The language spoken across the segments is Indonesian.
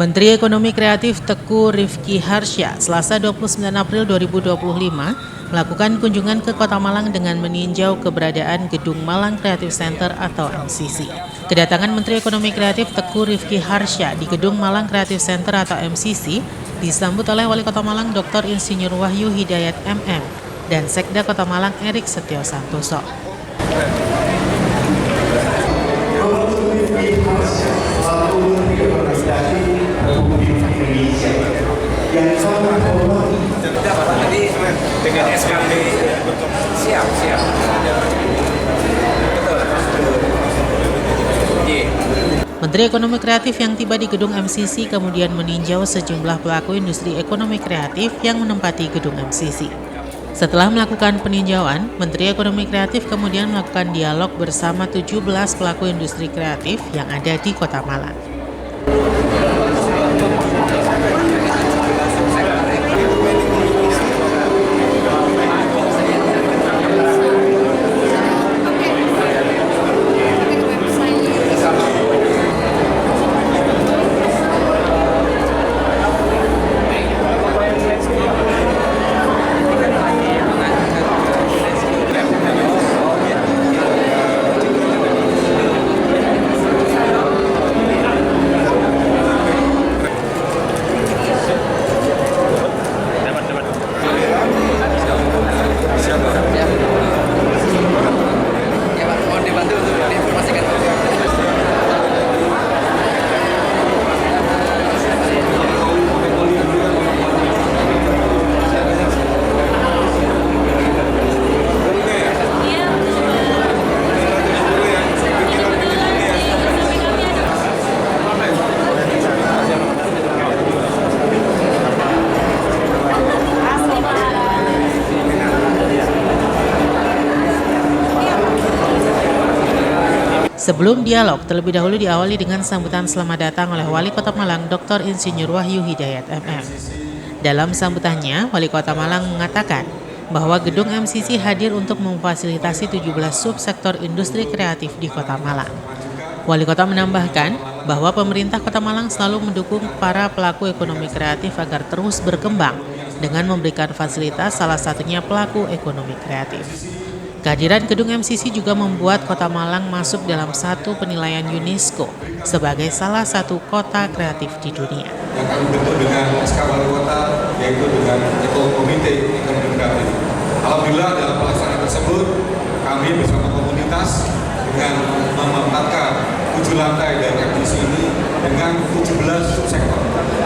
Menteri Ekonomi Kreatif Teuku Rizky Harsha, Selasa 29 April 2025, melakukan kunjungan ke Kota Malang dengan meninjau keberadaan Gedung Malang Creative Center atau MCC. Kedatangan Menteri Ekonomi Kreatif Teuku Rizky Harsha di Gedung Malang Creative Center atau MCC disambut oleh Wali Kota Malang Dr. Insinyur Wahyu Hidayat MM dan Sekda Kota Malang Erik Setio Santoso. Dengan SKB siap. Menteri Ekonomi Kreatif yang tiba di gedung MCC kemudian meninjau sejumlah pelaku industri ekonomi kreatif yang menempati gedung MCC. Setelah melakukan peninjauan, Menteri Ekonomi Kreatif kemudian melakukan dialog bersama 17 pelaku industri kreatif yang ada di Kota Malang. Sebelum dialog, terlebih dahulu diawali dengan sambutan selamat datang oleh Wali Kota Malang Dr. Insinyur Wahyu Hidayat MM. Dalam sambutannya, Wali Kota Malang mengatakan bahwa gedung MCC hadir untuk memfasilitasi 17 subsektor industri kreatif di Kota Malang. Wali Kota menambahkan bahwa pemerintah Kota Malang selalu mendukung para pelaku ekonomi kreatif agar terus berkembang dengan memberikan fasilitas, salah satunya pelaku ekonomi kreatif. Kehadiran gedung MCC juga membuat Kota Malang masuk dalam satu penilaian UNESCO sebagai salah satu kota kreatif di dunia. Yang kami bentuk dengan SK Wali Kota, yaitu dengan Komite Ekonomi Kreatif. Alhamdulillah dalam pelaksanaan tersebut, kami bersama komunitas dengan memanfaatkan 7 lantai dari MCC ini dengan 17 subsektor.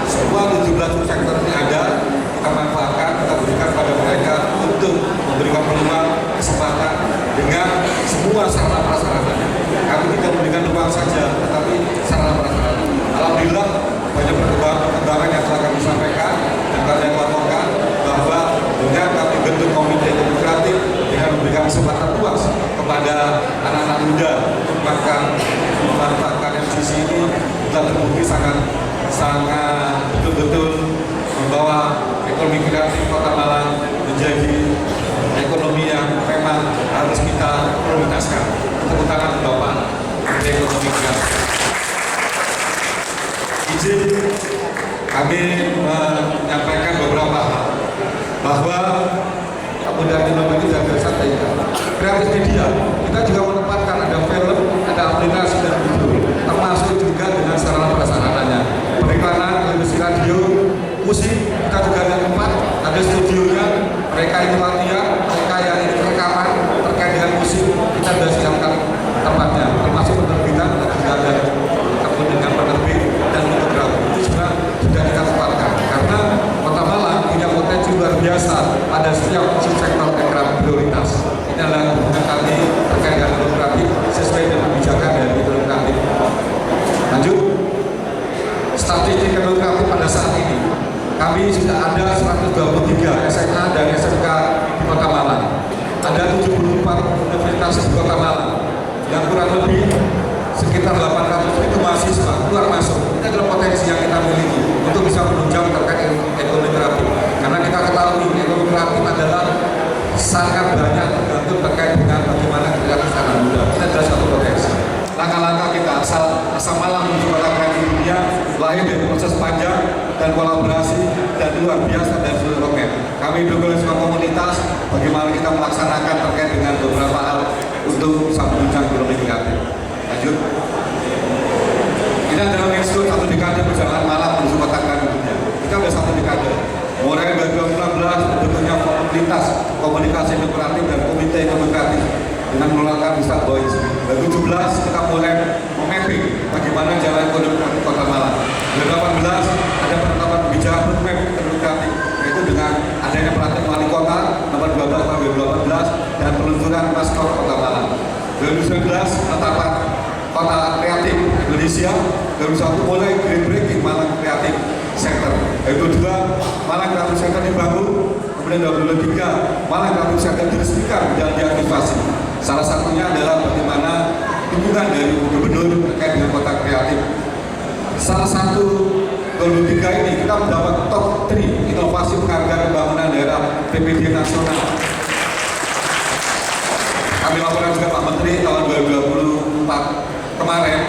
Semua 17 subsektor ini ada, kita manfaatkan, kita berikan pada mereka untuk memberikan peluang kesempatan dengan semua sarana prasarananya. Kami tidak memberikan ruang saja, tetapi sarana prasarana. Alhamdulillah banyak perkembangan yang telah kami sampaikan dan kami laporkan bahwa dengan kami bentuk komite ekonomi kreatif dengan memberikan kesempatan luas kepada anak-anak muda memanfaatkan MCC ini, kita terbukti sangat betul-betul membawa ekonomi kreatif Kota Malang menjadi ekonomi yang memang harus kita prioritaskan. Tepuk tangan Bapak Menteri Ekonomi Kreatif. Izin kami menyampaikan beberapa hal bahwa kemudian ekonomi itu sudah disampaikan. Kreatif media kita juga menempatkan ada film, ada aplikasi dan video, termasuk juga dengan sarana prasarananya. Perikanan, televisi, radio, musik kita juga ada tempat, ada studionya. Mereka itu latihan, mereka yang ini rekaman terkait dengan musik, kita sudah siapkan tempatnya, termasuk penerbitan, kita juga ada ketemu dengan penerbit dan fotografer. Itu juga sudah kita tempatkan, karena Kota Malang punya potensi luar biasa pada setiap subsektor ekonomi prioritas. Ini adalah hubungan kami terkait dengan ekonomi kreatif sesuai dengan kebijakan dari ekonomi kreatif. Lanjut, statistik ekonomi kreatif pada saat ini. Kami sudah ada 123 SMA dan SMK di Kota Malang. Ada 74 universitas di Kota Malang. Yang kurang lebih sekitar 800 itu mahasiswa keluar masuk. Ini adalah potensi yang kita miliki untuk bisa menunjang terkait ekonomi kreatif. Karena kita ketahui ekonomi kreatif adalah sangat banyak tergantung terkait dengan bagaimana kreatif anak muda. Ini adalah satu potensi. Langkah-langkah kita asal Malang menuju kota kreatif dunia lahir dari proses panjang dan kolaborasi dan luar biasa dari seluruh Roket. Kami dukung semua komunitas bagaimana kita melaksanakan terkait dengan beberapa hal untuk bisa menunjang ekonomi kreatif. Lanjut. Kita dalam institut satu dekade perjalanan malam menuju kota kreatif dunia. Kita sudah satu dekade. Mulai dari 2019 bentuknya komunitas komunikasi kreatif dan komite ekonomi kreatif dengan mengelola Wisata Boys. 2017 kita mulai memapping bagaimana jalan ekonomi kreatif Kota Malang. 2018 ada penetapan kebijakan roadmap ekonomi kreatif, yaitu dengan adanya peraturan wali kota nomor 12 tahun 2018 dan peluncuran maskot Kota Malang. 2019 penetapan Kota Kreatif Indonesia. 2021 mulai groundbreaking Malang Kreatif Center. 2022 Malang Kreatif Center dibangun. Kemudian 2023 Malang Kreatif Center diresmikan dan diaktifasi. Salah satunya adalah bagaimana dukungan dari gubernur terkait dengan kota kreatif. Salah satu 2023 ini kita mendapat top 3 inovasi penghargaan pembangunan daerah PPD nasional. Kami laporkan juga Pak Menteri tahun 2024 kemarin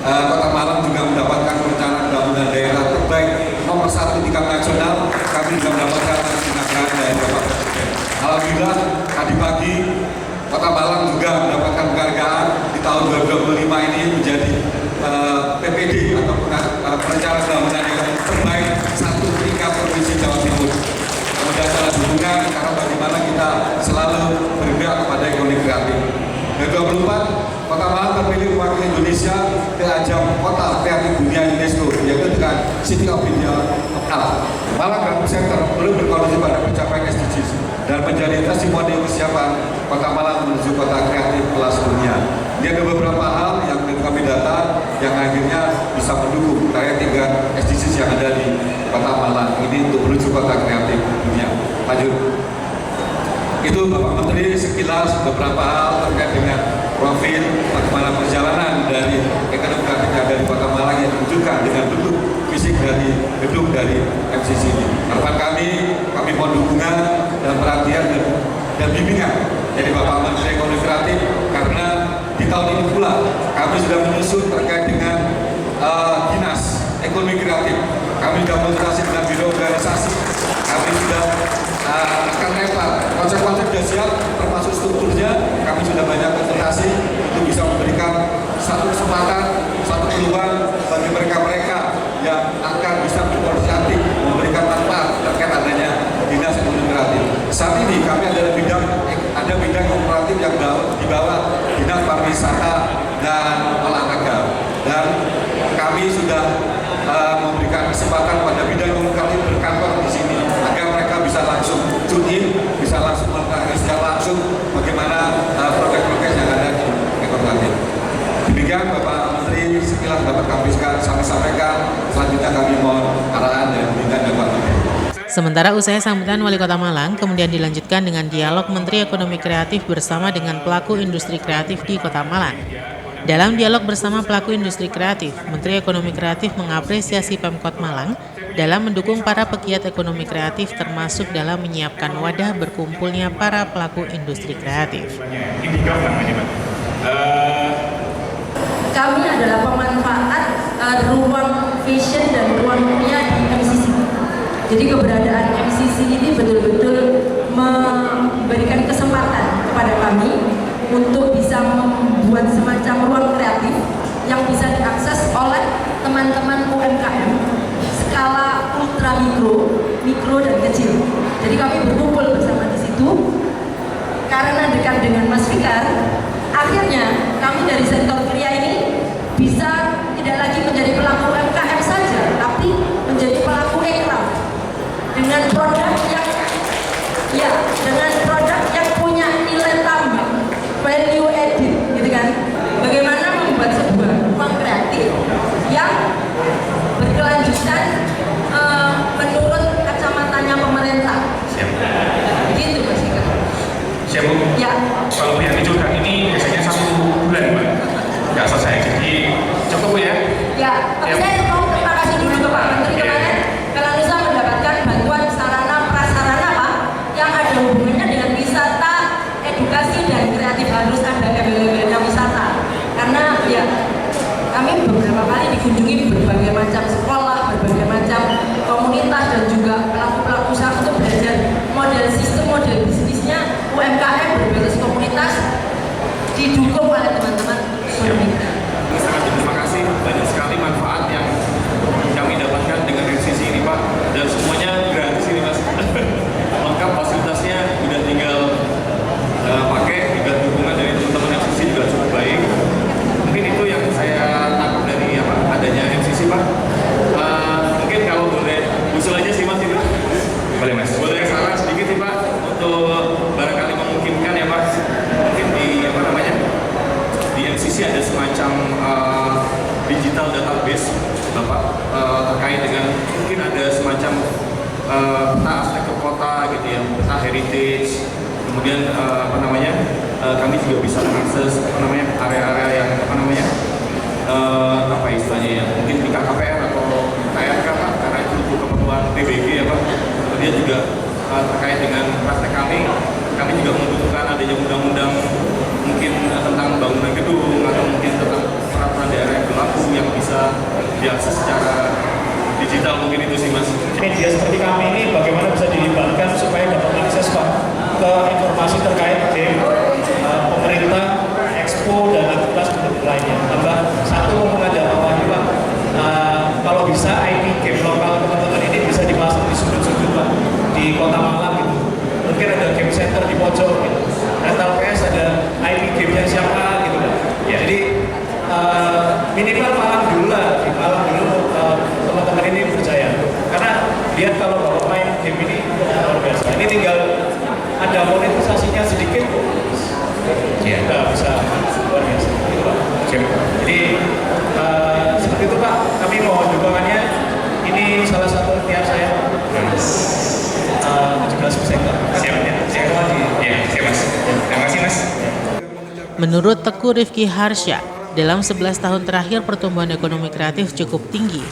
Kota Malang juga mendapatkan perencanaan pembangunan daerah terbaik nomor 1 tingkat nasional. Kami juga mendapatkan penghargaan dari Bapak Presiden. Alhamdulillah tadi pagi Kota Malang juga mendapatkan penghargaan di tahun 2025 ini menjadi PPD atau perencanaan pembangunan yang terbaik 1 tingkat provinsi Jawa Timur. Kemudian salah dukungan karena bagaimana kita selalu bergerak kepada ekonomi kreatif. 2024 Kota Malang terpilih mewakili Indonesia ke ajang Kota Kreatif Dunia UNESCO, yaitu dengan City of India of Art. Malang Kreatif Center belum berkontribusi pada pencapaian SDGs dan menjadi testimoni kesiapan Kota Malang menuju kota kreatif kelas dunia. Ini ada beberapa hal yang kami data yang akhirnya bisa mendukung terkait dengan SDGs yang ada di Kota Malang ini untuk menuju kota kreatif dunia. Lanjut. Itu Bapak Menteri sekilas beberapa hal terkait dengan profil bagaimana perjalanan dari ekonomi kreatif yang ada di Kota Malang yang ditunjukkan dengan bentuk fisik dari gedung dari MCC ini. Harapan kami mohon dukungan dan perhatian dan bimbingan dari Bapak Menteri Ekonomi Kreatif karena di tahun ini pula kami sudah menyusun terkait dengan dinas ekonomi kreatif. Kami sudah konsultasi dengan biro organisasi. Kami sudah akan lempar konsep-konsep sudah siap termasuk strukturnya. Kami sudah banyak konsultasi untuk bisa memberikan satu kesempatan, satu peluang bagi mereka-mereka yang akan bisa berinisiatif memberikan manfaat terkait adanya dinas ekonomi kreatif. Saat ini kami ada bidang kooperatif yang di bawah dinas pariwisata dan olahraga, dan kami sudah memberikan kesempatan pada bidang kooperatif berkantor di sini agar mereka bisa langsung tune in, bisa langsung mengetahui secara langsung bagaimana proyek-proyek yang ada di kooperatif. Demikian Bapak Menteri sekilas dapat kami sampaikan. Selanjutnya kami mohon arahan dan bimbingan dari Bapak Menteri. Sementara usai sambutan Wali Kota Malang, kemudian dilanjutkan dengan dialog Menteri Ekonomi Kreatif bersama dengan pelaku industri kreatif di Kota Malang. Dalam dialog bersama pelaku industri kreatif, Menteri Ekonomi Kreatif mengapresiasi Pemkot Malang dalam mendukung para pegiat ekonomi kreatif termasuk dalam menyiapkan wadah berkumpulnya para pelaku industri kreatif. Kami adalah pemanfaat ruang fashion dan ruang dunia di MCC. Jadi keberadaan MCC ini betul-betul memberikan kesempatan kepada kami untuk bisa membuat semacam ruang kreatif yang bisa diakses oleh teman-teman UMKM skala ultra mikro dan kecil. Jadi kami berkumpul bersama di situ karena dekat dengan Mas Fikar. Akhirnya kami dari sektor kria ini bisa tidak lagi menjadi pelaku UMKM saja, tapi menjadi pelaku ekraf dengan produk yang punya nilai tambah, value added, gitu kan? Bagaimana membuat sebuah ruang kreatif yang berkelanjutan menurut kacamatanya pemerintah. Siap. Gitu Mas Ika. Siap Bu. Ya. Kalau yang dicontoh ini biasanya 1 bulan Mbak, nggak selesai. Jadi cukup ya. Ya, tapi saya mau terima kasih dulu ke Pak Menteri kemarin karena Nusa mendapatkan bantuan sarana prasarana Pak yang ada hubungannya dengan wisata, edukasi dan kreatif, harus ada embel-embelnya wisata. Karena ya kami beberapa kali dikunjungi berbagai macam sekolah, berbagai macam komunitas dan juga pelaku-pelaku usaha untuk belajar model sistem, model bisnisnya UMKM berbasis komunitas didukung oleh teman-teman ekonomi. Sangat terima kasih, banyak sekali manfaat yang kami dapatkan dengan MCC ini Pak, dan semuanya gratis ini Mas. Lengkap fasilitasnya, udah tinggal pakai, juga dukungan dari teman-teman MCC juga cukup baik. Mungkin itu yang saya tangkap dari adanya MCC Pak. Mungkin kalau boleh usul aja sih Mas itu. Boleh Mas. Boleh saran sedikit sih Pak untuk barangkali memungkinkan ya Mas. Mungkin di di MCC ada semacam digital database Bapak terkait dengan mungkin ada semacam peta arsitektur kota gitu ya, peta heritage. Kemudian kami juga bisa mengakses area-area yang istilahnya ya, mungkin di KKPR atau KRK Pak, karena itu untuk keperluan TBG ya Pak. Kemudian juga terkait dengan praktek kami juga membutuhkan adanya undang-undang mungkin tentang bangunan gedung atau mungkin tentang peraturan daerah yang berlaku yang bisa diakses secara digital, mungkin itu sih Mas. Media seperti kami ini bagaimana bisa dilibatkan supaya dapat akses Pak ke informasi terkait game, pemerintah, expo dan aktivitas lainnya. Tambah satu mumpung ada Pak Wahyu Pak, kalau bisa IP game lokal teman-teman ini bisa dipasang di sudut-sudut Pak di Kota Malang gitu. Mungkin ada game center di pojok gitu. Rental PS ada IP game-nya siapa gitu Pak. Ya, jadi minimal Malang dulu lah, di Malang dulu teman-teman ini percaya. Karena lihat kalau bapak main game ini luar biasa. Ini tinggal ada monetisasinya sedikit, ya udah bisa luar biasa. Gitu Pak. Jadi seperti itu Pak. Kami mohon dukungannya. Ini salah satu ikhtiar saya. 17% Pak. Siap ya. Siap Mas. Terima kasih Mas. Menurut Teguh Rifki Harsya, dalam 11 tahun terakhir pertumbuhan ekonomi kreatif cukup tinggi.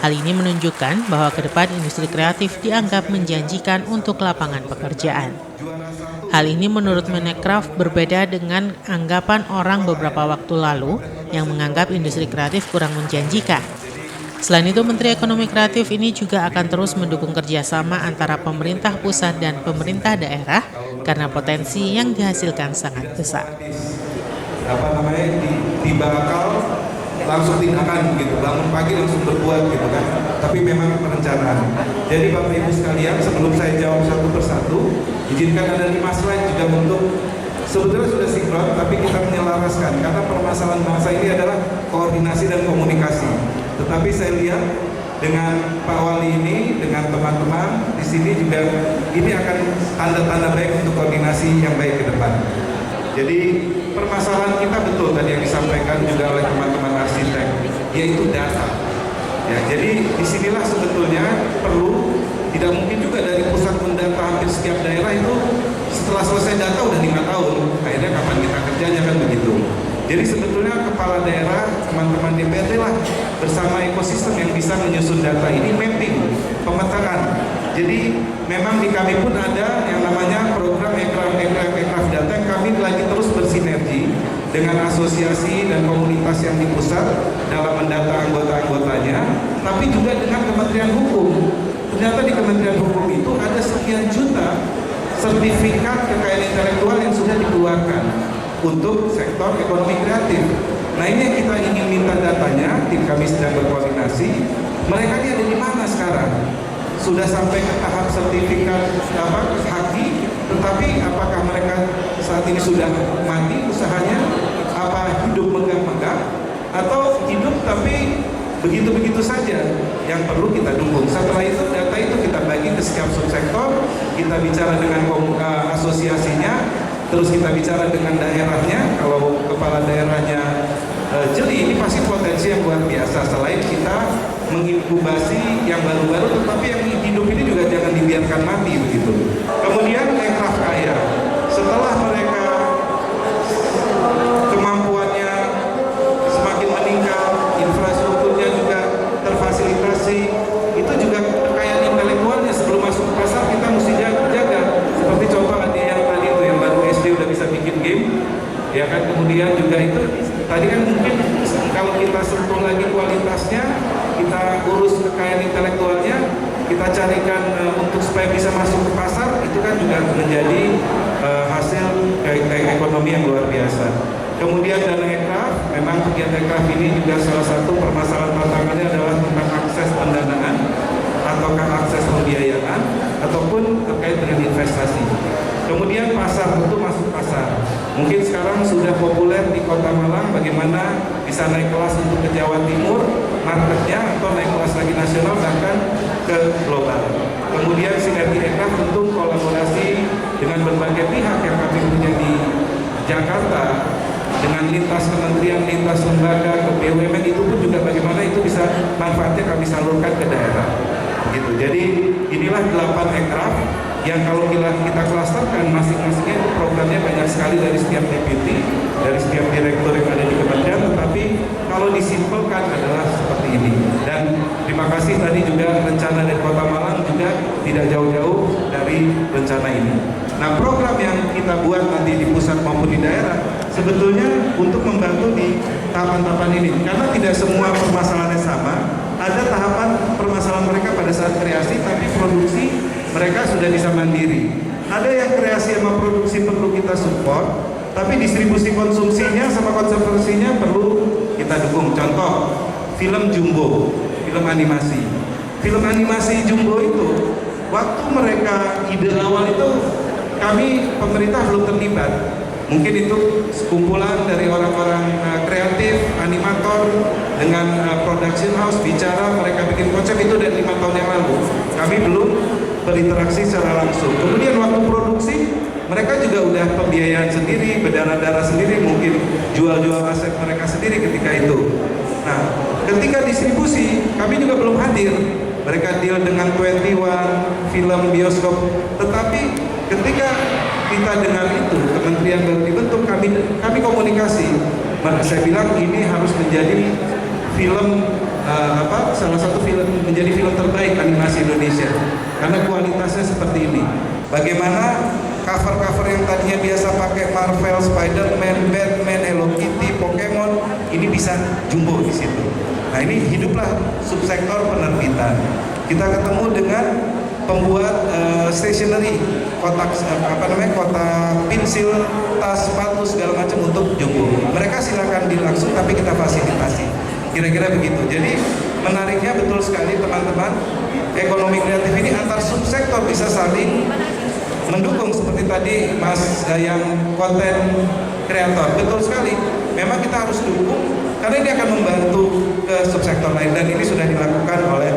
Hal ini menunjukkan bahwa ke depan industri kreatif dianggap menjanjikan untuk lapangan pekerjaan. Hal ini menurut Menekraf berbeda dengan anggapan orang beberapa waktu lalu yang menganggap industri kreatif kurang menjanjikan. Selain itu, Menteri Ekonomi Kreatif ini juga akan terus mendukung kerjasama antara pemerintah pusat dan pemerintah daerah karena potensi yang dihasilkan sangat besar. Dibakal langsung tindakan gitu, bangun pagi langsung berbuat gitu kan, tapi memang perencanaan. Jadi Bapak Ibu sekalian, sebelum saya jawab satu persatu, izinkan ada 5 slide juga untuk sebetulnya sudah sinkron, tapi kita menyelaraskan karena permasalahan bangsa ini adalah koordinasi dan komunikasi. Tetapi saya lihat dengan Pak Wali ini, dengan teman-teman di sini juga ini akan tanda-tanda baik untuk koordinasi yang baik ke depan. Jadi permasalahan kita betul tadi yang disampaikan juga oleh teman-teman arsitek, yaitu data. Ya, jadi disinilah sebetulnya perlu, tidak mungkin juga dari pusat mendata hampir setiap daerah itu setelah selesai data udah 5 tahun, akhirnya kapan kita kerjanya kan begitu. Jadi sebetulnya kepala daerah, teman-teman DPRD lah bersama ekosistem yang bisa menyusun data ini, mapping, pemetaan. Jadi memang di kami pun ada yang namanya program Ekraf Data yang kami lagi terus bersinergi dengan asosiasi dan komunitas yang di pusat dalam mendata anggota-anggotanya, tapi juga dengan Kementerian Hukum. Ternyata di Kementerian Hukum itu ada sekian juta sertifikat kekayaan intelektual yang sudah dikeluarkan untuk sektor ekonomi kreatif. Nah, ini yang kita ingin minta datanya, tim kami sedang berkoordinasi. Mereka ini ada di mana sekarang? Sudah sampai ke tahap sertifikat haki, tetapi apakah mereka saat ini sudah mati usahanya? Apa hidup megah-megah? Atau hidup tapi begitu-begitu saja? Yang perlu kita dukung. Setelah itu data itu kita bagi ke setiap subsektor, kita bicara dengan asosiasinya, terus kita bicara dengan daerahnya. Kalau kepala daerahnya jeli, ini pasti potensi yang luar biasa. Selain kita menginkubasi yang baru-baru, tetapi yang hidup ini juga jangan dibiarkan mati begitu. Kemudian Ekraf Kaya, setelah mereka kemampuannya semakin meningkat, infrastrukturnya juga terfasilitasi, itu juga kekayaan intelektualnya sebelum masuk ke pasar kita mesti jaga. Seperti contoh yang tadi itu yang baru SD udah bisa bikin game, ya kan. Kemudian juga itu tadi kan mungkin kalau kita sentuh lagi kualitasnya, kita urus kekayaan intelektualnya, kita carikan untuk supaya bisa masuk ke pasar, itu kan juga menjadi hasil ekonomi yang luar biasa. Kemudian dana ekraf, memang kegiatan ekraf ini juga salah satu permasalahan tantangannya adalah tentang akses pendanaan, ataukah akses pembiayaan, ataupun terkait dengan investasi. Kemudian pasar, tentu masuk pasar. Mungkin sekarang sudah populer di Kota Malang bagaimana bisa naik kelas untuk ke Jawa Timur, marketnya, atau naik kelas lagi nasional, bahkan ke global. Kemudian sinergi ekraf tentu kolaborasi dengan berbagai pihak yang kami punya di Jakarta, dengan lintas kementerian, lintas lembaga, ke BUMN, itu pun juga bagaimana itu bisa manfaatnya kami salurkan ke daerah. Gitu. Jadi inilah 8 ekraf yang kalau kita klasterkan masing-masingnya programnya banyak sekali dari setiap deputi, dari setiap direktur yang ada di kementerian, tetapi kalau disimpulkan adalah seperti ini. Dan terima kasih tadi juga rencana dari Kota Malang juga tidak jauh-jauh dari rencana ini. Nah, program yang kita buat nanti di pusat maupun di daerah sebetulnya untuk membantu di tahapan-tahapan ini, karena tidak semua permasalahannya sama. Ada tahapan permasalahan mereka pada saat kreasi, tapi produksi mereka sudah bisa mandiri. Ada yang kreasi sama produksi perlu kita support, tapi distribusi konsumsinya sama konservasinya perlu kita dukung. Contoh, film Jumbo, film animasi. Film animasi Jumbo itu, waktu mereka ide awal itu, kami pemerintah belum terlibat. Mungkin itu kumpulan dari orang-orang kreatif, animator dengan production house bicara, mereka bikin konsep itu dari 5 tahun yang lalu. Kami belum berinteraksi secara langsung. Kemudian waktu produksi, mereka juga udah pembiayaan sendiri, berdarah-darah sendiri, mungkin jual-jual aset mereka sendiri ketika itu. Nah, ketika distribusi, kami juga belum hadir. Mereka deal dengan 21, film, bioskop. Tetapi ketika kita dengar itu, kementerian baru dibentuk, kami komunikasi. Saya bilang ini harus menjadi film salah satu film menjadi film terbaik animasi Indonesia karena kualitasnya seperti ini. Bagaimana cover-cover yang tadinya biasa pakai Marvel, Spider-Man, Batman, Hello Kitty, Pokemon, ini bisa Jumbo di situ. Nah, ini hiduplah subsektor penerbitan. Kita ketemu dengan pembuat stationery, kotak kotak pensil, tas, sepatu segala macam untuk Jumbo. Mereka silakan langsung, tapi kita fasilitasi. Kira-kira begitu. Jadi menariknya betul sekali teman-teman, ekonomi kreatif ini antar subsektor bisa saling mendukung seperti tadi Mas yang konten kreator. Betul sekali. Memang kita harus dukung karena ini akan membantu ke subsektor lain dan ini sudah dilakukan oleh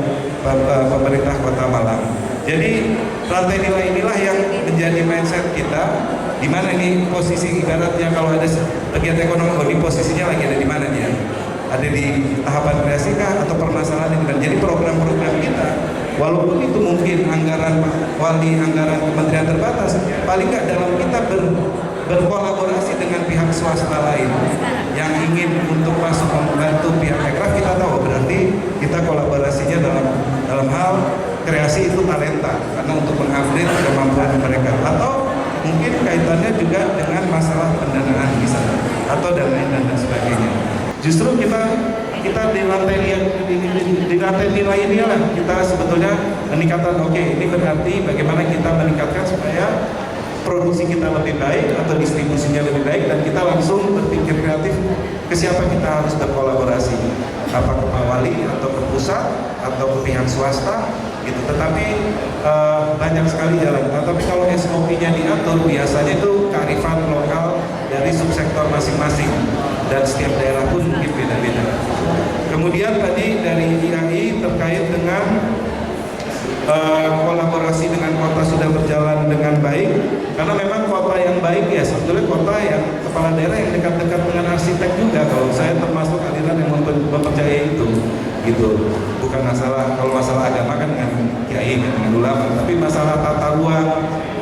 pemerintah Kota Malang. Jadi rantai nilai inilah yang menjadi mindset kita. Di mana ini posisi ibaratnya kalau ada kegiatan ekonomi, ini posisinya lagi ada di mana dia? Ada di tahapan kreasi kah atau permasalahan ini? Jadi program-program kita, walaupun itu mungkin anggaran Pak Wali, anggaran kementerian terbatas, paling nggak dalam kita berkolaborasi dengan pihak swasta lain yang ingin untuk masuk membantu pihak ekraf, kita tahu berarti kita kolaborasinya dalam hal kreasi itu talenta karena untuk mengupgrade kemampuan mereka, atau mungkin kaitannya juga dengan masalah pendanaan misalnya atau dan lain dan sebagainya. Justru kita di rantai nilai ini lah kita sebetulnya meningkatkan. Oke, ini berarti bagaimana kita meningkatkan supaya produksi kita lebih baik atau distribusinya lebih baik, dan kita langsung berpikir kreatif ke siapa kita harus berkolaborasi, apa ke Pak Wali atau ke pusat atau ke pihak swasta gitu. Tetapi banyak sekali jalan. Tapi kalau SOP-nya diatur, biasanya itu kearifan lokal dari subsektor masing-masing dan setiap daerah pun mungkin beda-beda. Kemudian tadi dari IAI terkait dengan kolaborasi dengan kota sudah berjalan dengan baik, karena memang kota yang baik ya sebetulnya kota yang kepala daerah yang dekat-dekat dengan arsitek juga. Kalau saya termasuk aliran yang mempercayai itu gitu. Bukan masalah, kalau masalah agama kan dengan kiai, dengan ulama, tapi masalah tata ruang,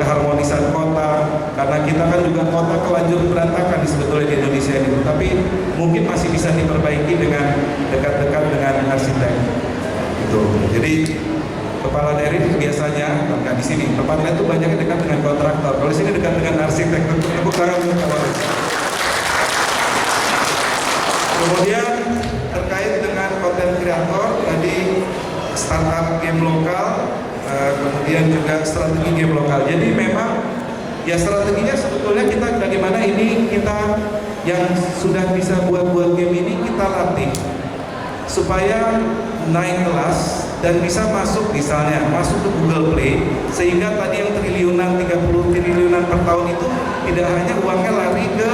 keharmonisan kota, karena kita kan juga kota kelanjur berantakan sebetulnya di Indonesia ini, tapi mungkin masih bisa diperbaiki dengan dekat-dekat dengan arsitek gitu. Jadi kepala daerah itu biasanya, bukan di sini, tempatnya itu banyak dekat dengan kontraktor. Kalau di sini dekat dengan arsitek, tepuk tangan untuk kawan. Kemudian terkait dengan konten kreator, tadi startup game lokal, kemudian juga strategi game lokal. Jadi memang ya strateginya sebetulnya kita bagaimana ini kita yang sudah bisa buat game ini kita latih supaya naik kelas dan bisa masuk misalnya masuk ke Google Play, sehingga tadi yang triliunan 30 triliunan per tahun itu tidak hanya uangnya lari ke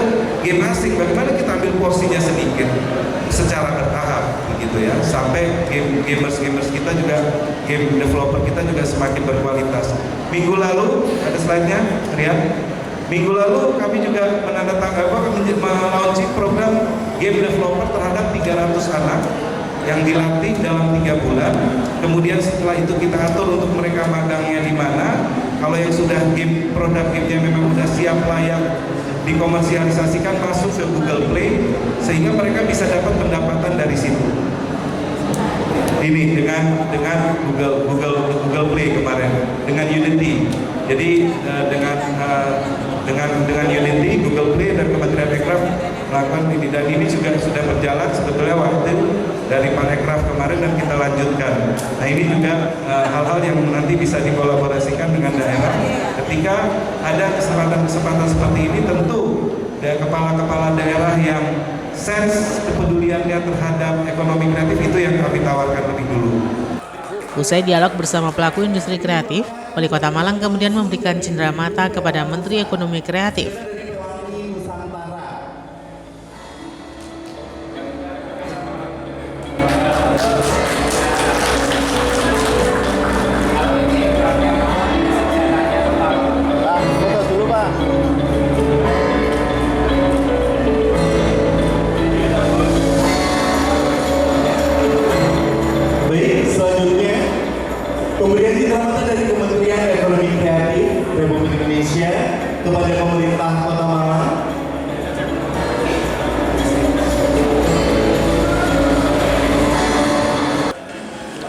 game asing, bagaimana kita ambil porsinya sedikit secara bertahap begitu ya, sampai gamers kita juga, game developer kita juga semakin berkualitas. Minggu lalu ada slide-nya, Rian. Minggu lalu kami juga launching program game developer terhadap 300 anak yang dilatih dalam 3 bulan. Kemudian setelah itu kita atur untuk mereka magangnya di mana. Kalau yang sudah produk gamenya memang sudah siap layak dikomersialisasikan, masuk ke Google Play sehingga mereka bisa dapat pendapatan dari situ. Ini dengan Google Play kemarin, dengan Unity. Jadi dengan Unity, Google Play dan Kementerian Parekraf melakukan ini, dan ini juga sudah berjalan sebetulnya waktu dari Parekraf kemarin dan kita lanjutkan. Nah ini juga hal-hal yang nanti bisa dikolaborasikan dengan daerah. Ketika ada kesempatan seperti ini, tentu kepala-kepala daerah yang sense kepeduliannya terhadap ekonomi kreatif itu yang kami tawarkan lebih dulu. Usai dialog bersama pelaku industri kreatif, Wali Kota Malang kemudian memberikan cenderamata kepada Menteri Ekonomi Kreatif. Pemberian cenderamata dari Kementerian Ekonomi Kreatif Republik Indonesia kepada pemerintah Kota Malang.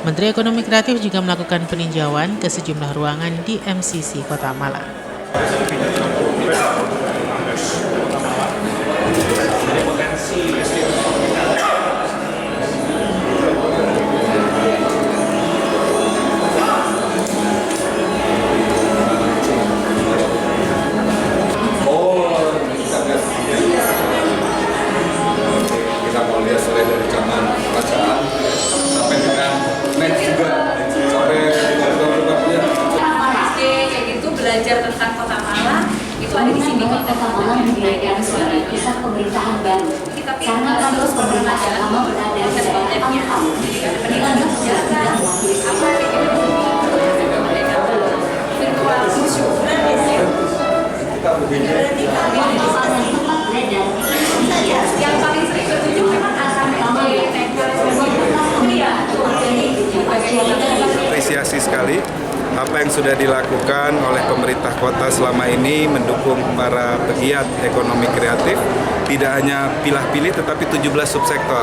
Menteri Ekonomi Kreatif juga melakukan peninjauan ke sejumlah ruangan di MCC Kota Malang. Kita mau lihat selain dari zaman kerajaan sampai dengan next juga sampai SD kayak gitu belajar tentang Kota Malang itu ada di sini. Kota Malang menjadikan sebagai pusat pemerintahan baru. Karena kampus pemerintahan lama berada di daerah Angkam. Pendidikan sejarah virtual kita berbeda. yang paling sering bertunjuk memang Apresiasi sekali apa yang sudah dilakukan oleh pemerintah kota selama ini mendukung para pegiat ekonomi kreatif, tidak hanya pilah-pilih tetapi 17 subsektor,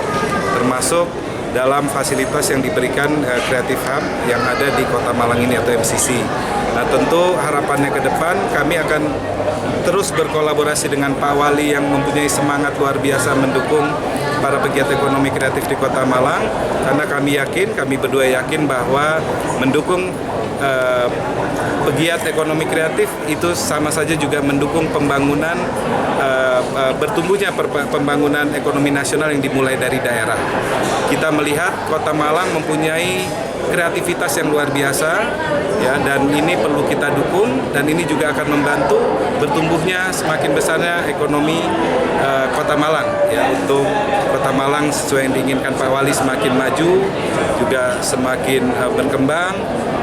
termasuk dalam fasilitas yang diberikan Creative Hub yang ada di Kota Malang ini atau MCC. Nah tentu harapannya ke depan kami akan terus berkolaborasi dengan Pak Wali yang mempunyai semangat luar biasa mendukung para pegiat ekonomi kreatif di Kota Malang, karena kami berdua yakin bahwa mendukung pegiat ekonomi kreatif itu sama saja juga mendukung pembangunan bertumbuhnya pembangunan ekonomi nasional yang dimulai dari daerah. Kita melihat Kota Malang mempunyai kreativitas yang luar biasa ya, dan ini perlu kita dukung, dan ini juga akan membantu bertumbuhnya semakin besarnya ekonomi Kota Malang ya, untuk Kota Malang sesuai yang diinginkan Pak Wali semakin maju, juga semakin berkembang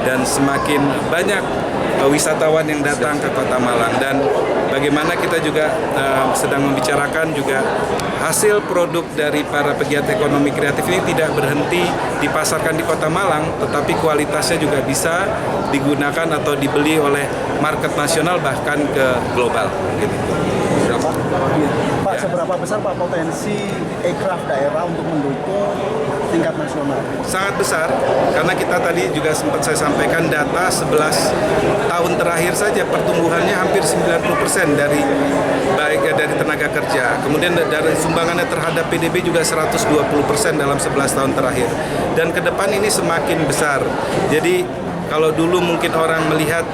dan semakin banyak wisatawan yang datang ke Kota Malang. Dan bagaimana kita juga sedang membicarakan juga hasil produk dari para pegiat ekonomi kreatif ini tidak berhenti dipasarkan di Kota Malang, tetapi kualitasnya juga bisa digunakan atau dibeli oleh market nasional bahkan ke global. Gitu. Pak, seberapa besar Pak potensi aircraft daerah untuk mendukung tingkat nasional? Sangat besar, karena kita tadi juga sempat saya sampaikan data 11 tahun terakhir saja pertumbuhannya hampir 90% dari tenaga kerja. Kemudian dari sumbangannya terhadap PDB juga 120% dalam 11 tahun terakhir. Dan ke depan ini semakin besar. Jadi kalau dulu mungkin orang melihat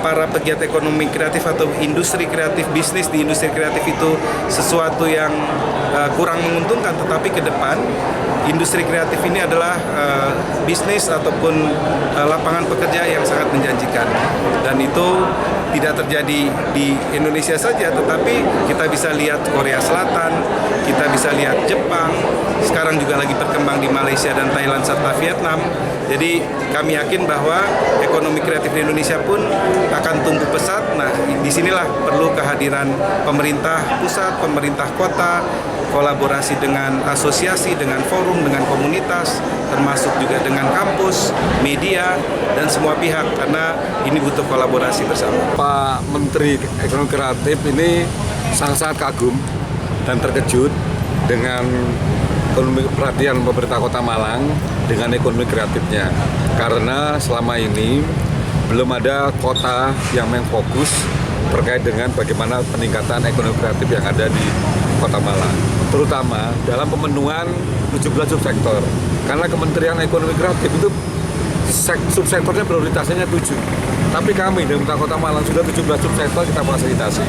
para pegiat ekonomi kreatif atau industri kreatif, bisnis di industri kreatif itu sesuatu yang kurang menguntungkan, tetapi ke depan industri kreatif ini adalah bisnis ataupun lapangan pekerja yang sangat menjanjikan. Dan itu tidak terjadi di Indonesia saja, tetapi kita bisa lihat Korea Selatan, kita bisa lihat Jepang, sekarang juga lagi berkembang di Malaysia dan Thailand serta Vietnam. Jadi kami yakin bahwa ekonomi kreatif di Indonesia pun akan tumbuh pesat. Nah, disinilah perlu kehadiran pemerintah pusat, pemerintah kota, kolaborasi dengan asosiasi, dengan forum, dengan komunitas, termasuk juga dengan kampus, media, dan semua pihak, karena ini butuh kolaborasi bersama. Pak Menteri Ekonomi Kreatif ini sangat-sangat kagum dan terkejut dengan perhatian pemerintah Kota Malang dengan ekonomi kreatifnya. Karena selama ini belum ada kota yang fokus terkait dengan bagaimana peningkatan ekonomi kreatif yang ada di Kota Malang, terutama dalam pemenuhan 17 subsektor. Karena Kementerian Ekonomi Kreatif itu subsektornya prioritasnya 7. Tapi kami dari Kota Malang sudah 17 subsektor kita fasilitasi.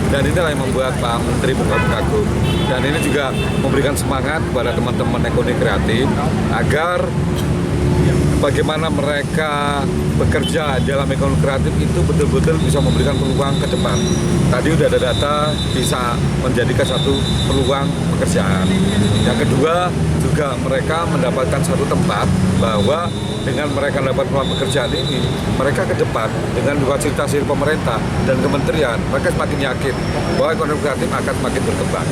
Dan inilah yang membuat Pak Menteri kagum. Dan ini juga memberikan semangat kepada teman-teman ekonomi kreatif agar bagaimana mereka bekerja dalam ekonomi kreatif itu betul-betul bisa memberikan peluang ke depan. Tadi sudah ada data bisa menjadikan satu peluang pekerjaan. Yang kedua juga mereka mendapatkan satu tempat bahwa dengan mereka dapat peluang pekerjaan ini, mereka ke depan dengan fasilitasi pemerintah dan kementerian, mereka semakin yakin bahwa ekonomi kreatif akan semakin berkembang.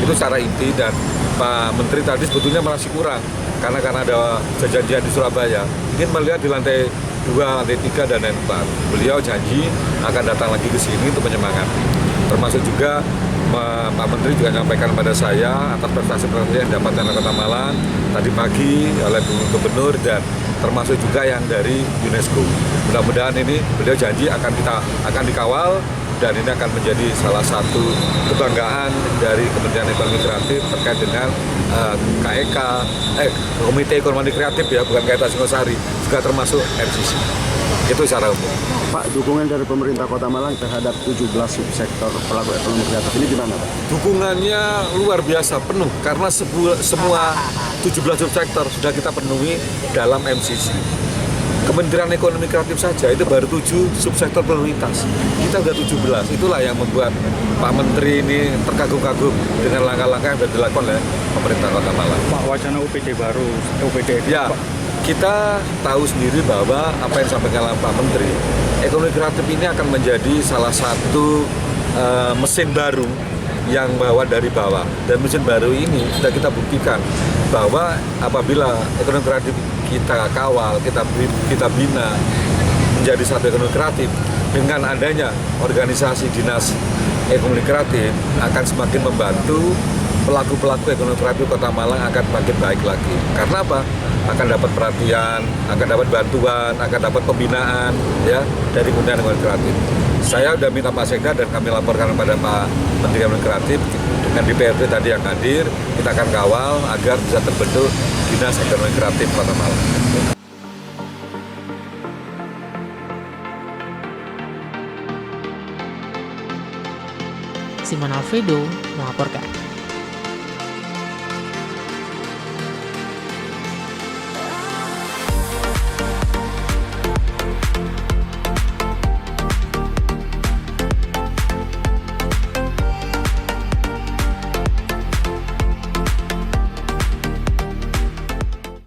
Itu secara inti, dan Pak Menteri tadi sebetulnya masih kurang karena ada perjanjian di Surabaya. Ingin melihat di lantai 2, lantai 3, dan lantai 4. Beliau janji akan datang lagi ke sini untuk menyemangati. Termasuk juga Pak Menteri juga menyampaikan kepada saya atas prestasi-prestasi yang didapatkan oleh Kota Malang tadi pagi oleh Gubernur dan termasuk juga yang dari UNESCO. Mudah-mudahan ini beliau janji akan dikawal dan ini akan menjadi salah satu kebanggaan dari Kementerian Ekonomi Kreatif terkait dengan KEK, Komite Ekonomi Kreatif ya, bukan KEK Singosari, juga termasuk RCC. Itu secara umum. Pak, dukungan dari pemerintah Kota Malang terhadap 17 subsektor pelaku ekonomi kreatif ini gimana Pak? Dukungannya luar biasa, penuh, karena semua 17 subsektor sudah kita penuhi dalam MCC. Kementerian Ekonomi Kreatif saja itu baru 7 subsektor prioritas. Kita sudah 17. Itulah yang membuat Pak Menteri ini terkagum-kagum dengan langkah-langkah yang sudah dilakukan oleh pemerintah Kota Malang. Pak, wacana UPD baru, ya, kita tahu sendiri bahwa apa yang disampaikan oleh Pak Menteri, ekonomi kreatif ini akan menjadi salah satu mesin baru yang bawa dari bawah. Dan mesin baru ini sudah kita buktikan bahwa apabila ekonomi kreatif kita kawal, kita bina menjadi satu ekonomi kreatif, dengan adanya organisasi dinas ekonomi kreatif akan semakin membantu pelaku-pelaku ekonomi kreatif Kota Malang akan makin baik lagi. Karena apa? Akan dapat perhatian, akan dapat bantuan, akan dapat pembinaan ya dari Kementerian Ekonomi Kreatif. Saya sudah minta Pak Sekda dan kami laporkan kepada Pak Menteri Ekonomi Kreatif dengan DPRD tadi yang hadir, kita akan kawal agar bisa terbentuk Dinas Ekonomi Kreatif Kota Malang. Simon Alfredo melaporkan.